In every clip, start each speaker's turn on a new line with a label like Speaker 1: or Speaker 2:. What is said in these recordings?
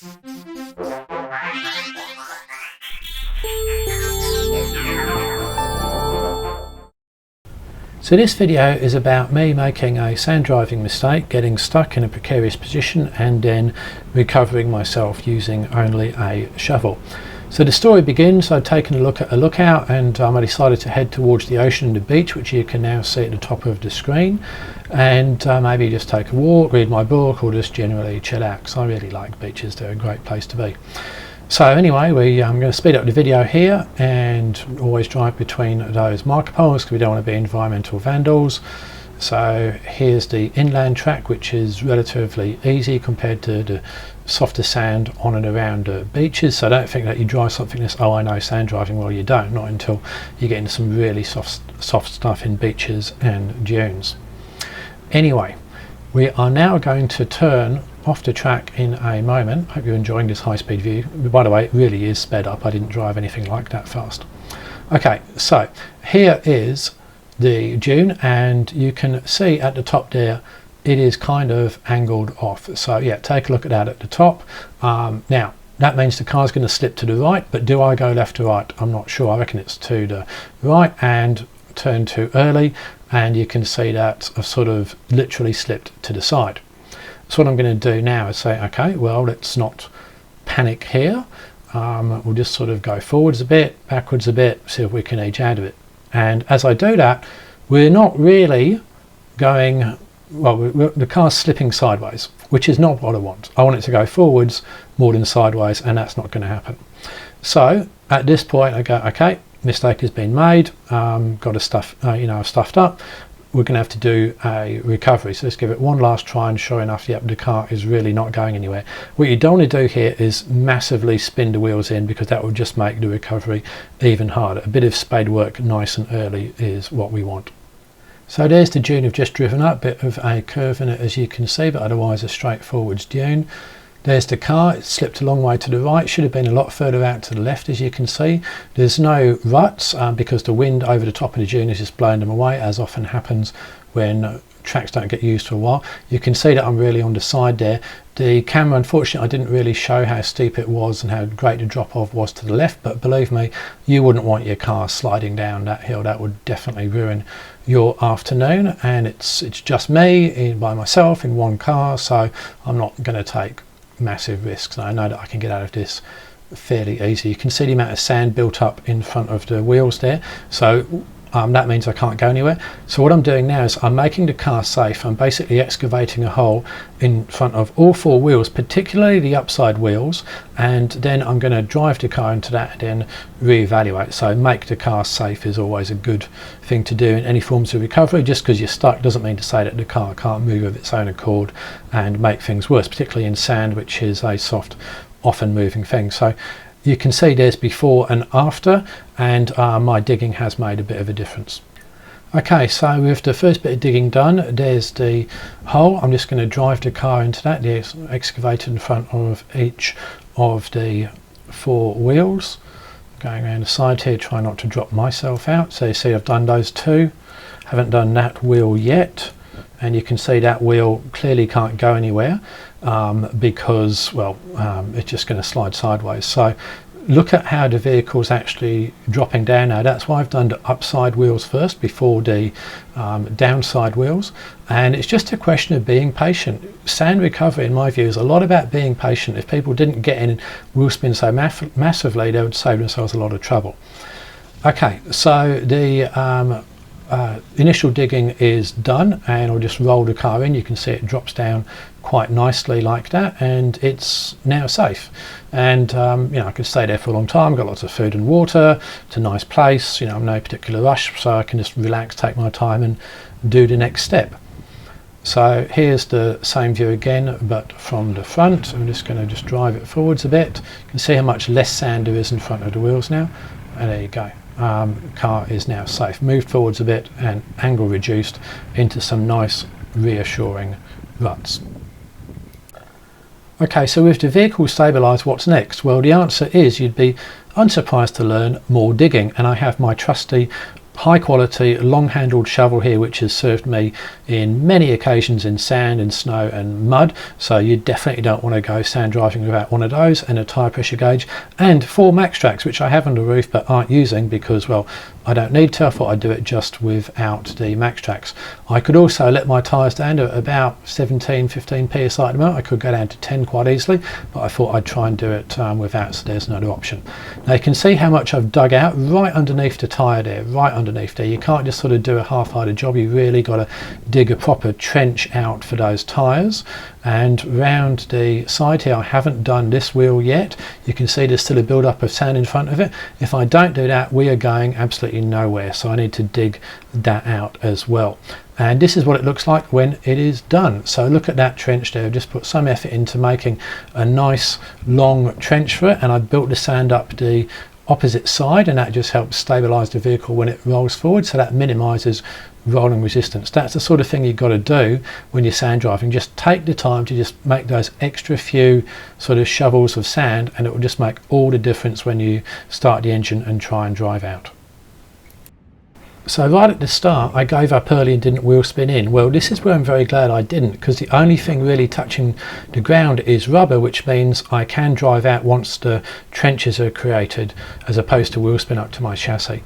Speaker 1: So this video is about me making a sand driving mistake, getting stuck in a precarious position and then recovering myself using only a shovel. So the story begins, I'd taken a look at a lookout and I decided to head towards the ocean and the beach, which you can now see at the top of the screen, and maybe just take a walk, read my book, or just generally chill out, because I really like beaches. They're a great place to be. So anyway, I'm going to speed up the video here and always drive between those marker poles because we don't want to be environmental vandals. So here's the inland track, which is relatively easy compared to the softer sand on and around beaches. So I don't think that you drive something this, oh I know sand driving, well you don't, not until you get into some really soft stuff in beaches and dunes. Anyway, we are now going to turn off the track in a moment. Hope you're enjoying this high-speed view. By the way, it really is sped up. I didn't drive anything like that fast. Okay, so here is the dune, and you can see at the top there it is kind of angled off. So yeah, take a look at that at the top. Now that means the car's going to slip to the right, but do I go left to right? I'm not sure. I reckon it's to the right and turn too early, and you can see that I've sort of literally slipped to the side. So what I'm going to do now is say, okay, well, let's not panic here. We'll just sort of go forwards a bit, backwards a bit, see if we can edge out of it. And as I do that, we're not really going, well, the car's slipping sideways, which is not what I want. I want it to go forwards more than sideways, and that's not going to happen. So at this point I go, okay, mistake has been made, got to stuff, I've stuffed up. We're going to have to do a recovery. So let's give it one last try, and sure enough, yep, the car is really not going anywhere. What you don't want to do here is massively spin the wheels in, because that will just make the recovery even harder. A bit of spade work nice and early is what we want. So there's the dune I've just driven up, bit of a curve in it as you can see, but otherwise a straightforward dune. There's the car, it slipped a long way to the right, should have been a lot further out to the left as you can see. There's no ruts because the wind over the top of the dune is just blowing them away, as often happens when tracks don't get used for a while. You can see that I'm really on the side there. The camera, unfortunately, I didn't really show how steep it was and how great the drop off was to the left, but believe me, you wouldn't want your car sliding down that hill. That would definitely ruin your afternoon, and it's just me by myself in one car, so I'm not going to take massive risks. I know that I can get out of this fairly easy. You can see the amount of sand built up in front of the wheels there, so that means I can't go anywhere. So what I'm doing now is I'm making the car safe. I'm basically excavating a hole in front of all four wheels, particularly the upside wheels, and then I'm going to drive the car into that and then reevaluate. So make the car safe is always a good thing to do in any forms of recovery. Just because you're stuck doesn't mean to say that the car can't move of its own accord and make things worse, particularly in sand, which is a soft, often moving thing. So you can see there's before and after, and my digging has made a bit of a difference. Okay, so with the first bit of digging done, there's the hole. I'm just going to drive the car into that. There's excavated in front of each of the four wheels. Going around the side here, try not to drop myself out. So you see I've done those two. Haven't done that wheel yet. And you can see that wheel clearly can't go anywhere because, well, it's just going to slide sideways. So look at how the vehicle's actually dropping down now. That's why I've done the upside wheels first before the downside wheels. And it's just a question of being patient. Sand recovery, in my view, is a lot about being patient. If people didn't get in wheel spin so massively, they would save themselves a lot of trouble. Okay, so the initial digging is done, and I'll just roll the car in. You can see it drops down quite nicely like that, and it's now safe. And I could stay there for a long time. Got lots of food and water. It's a nice place. I'm no particular rush, so I can just relax, take my time, and do the next step. So here's the same view again, but from the front. I'm just going to drive it forwards a bit. You can see how much less sand there is in front of the wheels now, and there you go. Car is now safe. Moved forwards a bit and angle reduced into some nice reassuring ruts. Okay, so with the vehicle stabilised, what's next? Well, the answer is you'd be unsurprised to learn more digging, and I have my trusty high quality long handled shovel here, which has served me in many occasions in sand and snow and mud, so you definitely don't want to go sand driving without one of those, and a tyre pressure gauge, and 4 max tracks, which I have on the roof but aren't using because, well, I don't need to. I thought I'd do it just without the max tracks. I could also let my tyres down to about 17-15 psi at the moment. I could go down to 10 quite easily, but I thought I'd try and do it without, so there's another option. Now you can see how much I've dug out right underneath the tyre there, right underneath there. You can't just sort of do a half-hearted job. You really got to dig a proper trench out for those tyres. And round the side here, I haven't done this wheel yet. You can see there's still a build-up of sand in front of it. If I don't do that, we are going absolutely nowhere, so I need to dig that out as well. And this is what it looks like when it is done. So look at that trench there. I've just put some effort into making a nice long trench for it, and I've built the sand up the opposite side, and that just helps stabilize the vehicle when it rolls forward, so that minimizes rolling resistance. That's the sort of thing you've got to do when you're sand driving. Just take the time to just make those extra few sort of shovels of sand, and it will just make all the difference when you start the engine and try and drive out. So right at the start I gave up early and didn't wheel spin in. Well, this is where I'm very glad I didn't, because the only thing really touching the ground is rubber, which means I can drive out once the trenches are created, as opposed to wheel spin up to my chassis.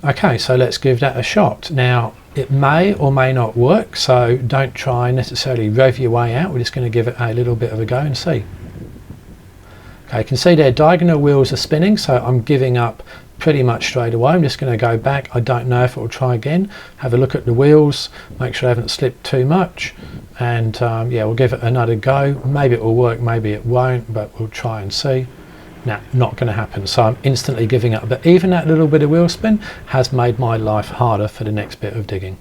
Speaker 1: Okay, so let's give that a shot. Now it may or may not work, so don't try necessarily rev your way out. We're just going to give it a little bit of a go and see. Okay, you can see their diagonal wheels are spinning, so I'm giving up pretty much straight away. I'm just going to go back. I don't know if it will try again. Have a look at the wheels, make sure I haven't slipped too much, and yeah, we'll give it another go. Maybe it will work, maybe it won't, but we'll try and see. Nah, not going to happen, so I'm instantly giving up. But even that little bit of wheel spin has made my life harder for the next bit of digging.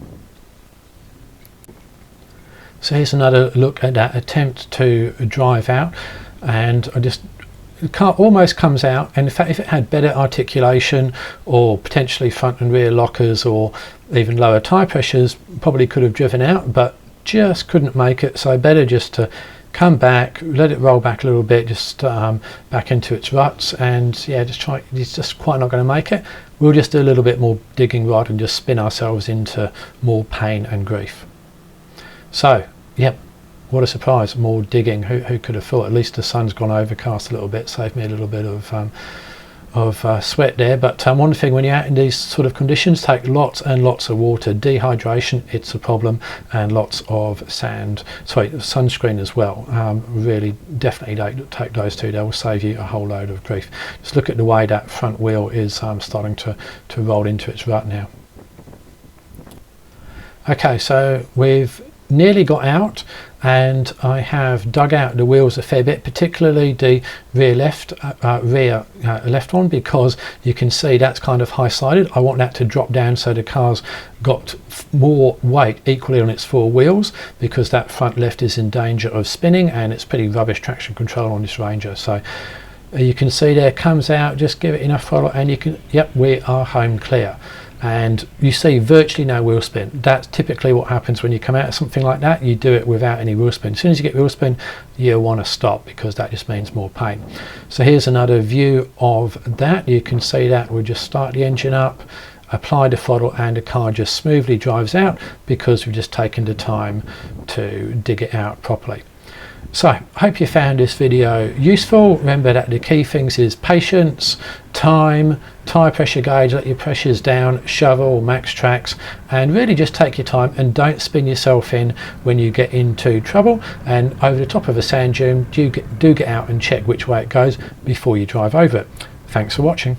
Speaker 1: So here's another look at that attempt to drive out, and the car almost comes out, and in fact if it had better articulation or potentially front and rear lockers or even lower tyre pressures, probably could have driven out, but just couldn't make it. So better just to come back, let it roll back a little bit, just back into its ruts, and yeah, it's just quite not going to make it. We'll just do a little bit more digging rather than just spin ourselves into more pain and grief. So yep, what a surprise, more digging. Who could have thought? At least the sun's gone overcast a little bit, saved me a little bit of sweat there. But one thing, when you're out in these sort of conditions, take lots and lots of water. Dehydration, it's a problem, and lots of sunscreen as well. Really definitely take those two. They will save you a whole load of grief. Just look at the way that front wheel is starting to roll into its rut now. Okay, so we've nearly got out, and I have dug out the wheels a fair bit, particularly the rear left one, because you can see that's kind of high-sided. I want that to drop down so the car's got more weight equally on its 4 wheels, because that front left is in danger of spinning, and it's pretty rubbish traction control on this Ranger. So you can see there, comes out, just give it enough throttle, and you can, yep, we are home clear. And you see virtually no wheel spin. That's typically what happens when you come out of something like that. You do it without any wheel spin. As soon as you get wheel spin, you want to stop, because that just means more pain. So here's another view of that. You can see that we'll just start the engine up, apply the throttle, and the car just smoothly drives out, because we've just taken the time to dig it out properly. So I hope you found this video useful. Remember that the key things is patience, time, tyre pressure gauge, let your pressures down, shovel, max tracks, and really just take your time and don't spin yourself in when you get into trouble. And over the top of a sand dune, do get out and check which way it goes before you drive over it. Thanks for watching.